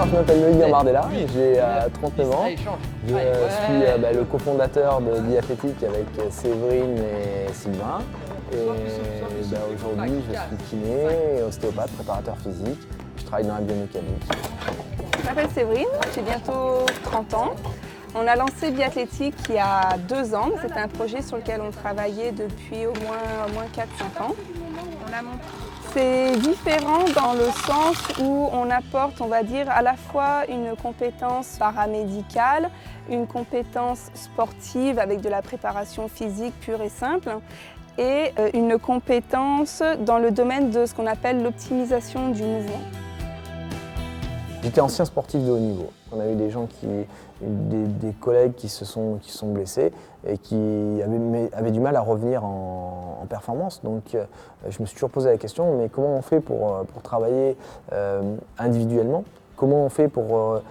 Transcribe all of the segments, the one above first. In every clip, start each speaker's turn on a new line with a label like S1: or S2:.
S1: je m'appelle Loïc Gambardella, j'ai 39 ans. Je suis le cofondateur de Biathlétique avec Séverine et Sylvain. Et aujourd'hui, je suis kiné, ostéopathe, préparateur physique. Je travaille dans la biomécanique.
S2: Je m'appelle Séverine, j'ai bientôt 30 ans. On a lancé Biathlétique il y a 2 ans. C'était un projet sur lequel on travaillait depuis au moins 4-5 ans. C'est différent dans le sens où on apporte, on va dire, à la fois une compétence paramédicale, une compétence sportive avec de la préparation physique pure et simple, et une compétence dans le domaine de ce qu'on appelle l'optimisation du mouvement.
S1: J'étais ancien sportif de haut niveau. On a eu des collègues qui se sont blessés et qui avaient du mal à revenir en performance. Donc je me suis toujours posé la question, mais comment on fait pour travailler individuellement? Comment on fait pour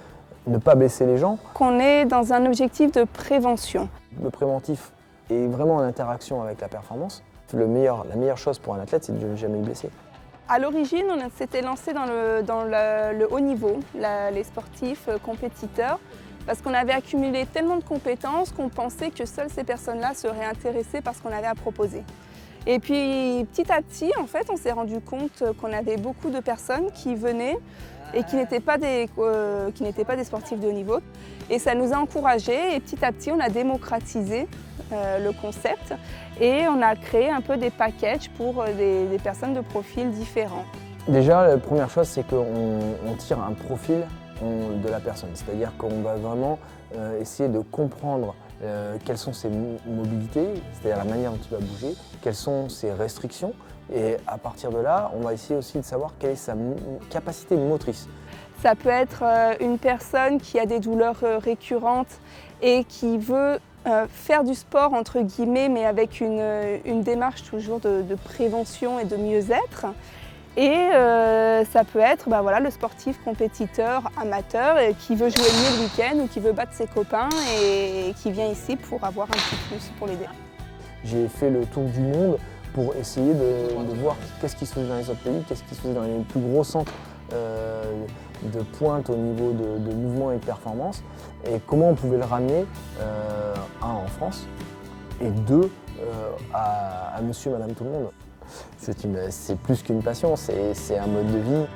S1: ne pas blesser les gens?
S2: On est dans un objectif de prévention.
S1: Le préventif est vraiment en interaction avec la performance. La meilleure chose pour un athlète, c'est de ne jamais le blesser.
S2: À l'origine, on s'était lancé dans le haut niveau, les sportifs compétiteurs, parce qu'on avait accumulé tellement de compétences qu'on pensait que seules ces personnes-là seraient intéressées par ce qu'on avait à proposer. Et puis petit à petit, en fait, on s'est rendu compte qu'on avait beaucoup de personnes qui venaient et qui n'étaient pas des sportifs de haut niveau. Et ça nous a encouragés et petit à petit, on a démocratisé le concept et on a créé un peu des packages pour des personnes de profils différents.
S1: Déjà, la première chose, c'est qu'on tire un profil de la personne, c'est-à-dire qu'on va vraiment essayer de comprendre quelles sont ses mobilités, c'est-à-dire la manière dont il va bouger, quelles sont ses restrictions, et à partir de là, on va essayer aussi de savoir quelle est sa capacité motrice.
S2: Ça peut être une personne qui a des douleurs récurrentes et qui veut faire du sport entre guillemets, mais avec une démarche toujours de prévention et de mieux-être. Et ça peut être le sportif compétiteur amateur qui veut jouer mieux le week-end ou qui veut battre ses copains et qui vient ici pour avoir un petit plus pour l'aider.
S1: J'ai fait le tour du monde pour essayer de voir qu'est-ce qui se faisait dans les autres pays, qu'est-ce qui se faisait dans les plus gros centres de pointe au niveau de mouvement et de performance, et comment on pouvait le ramener, en France, et deux, à monsieur et madame tout le monde. C'est plus qu'une passion, c'est un mode de vie.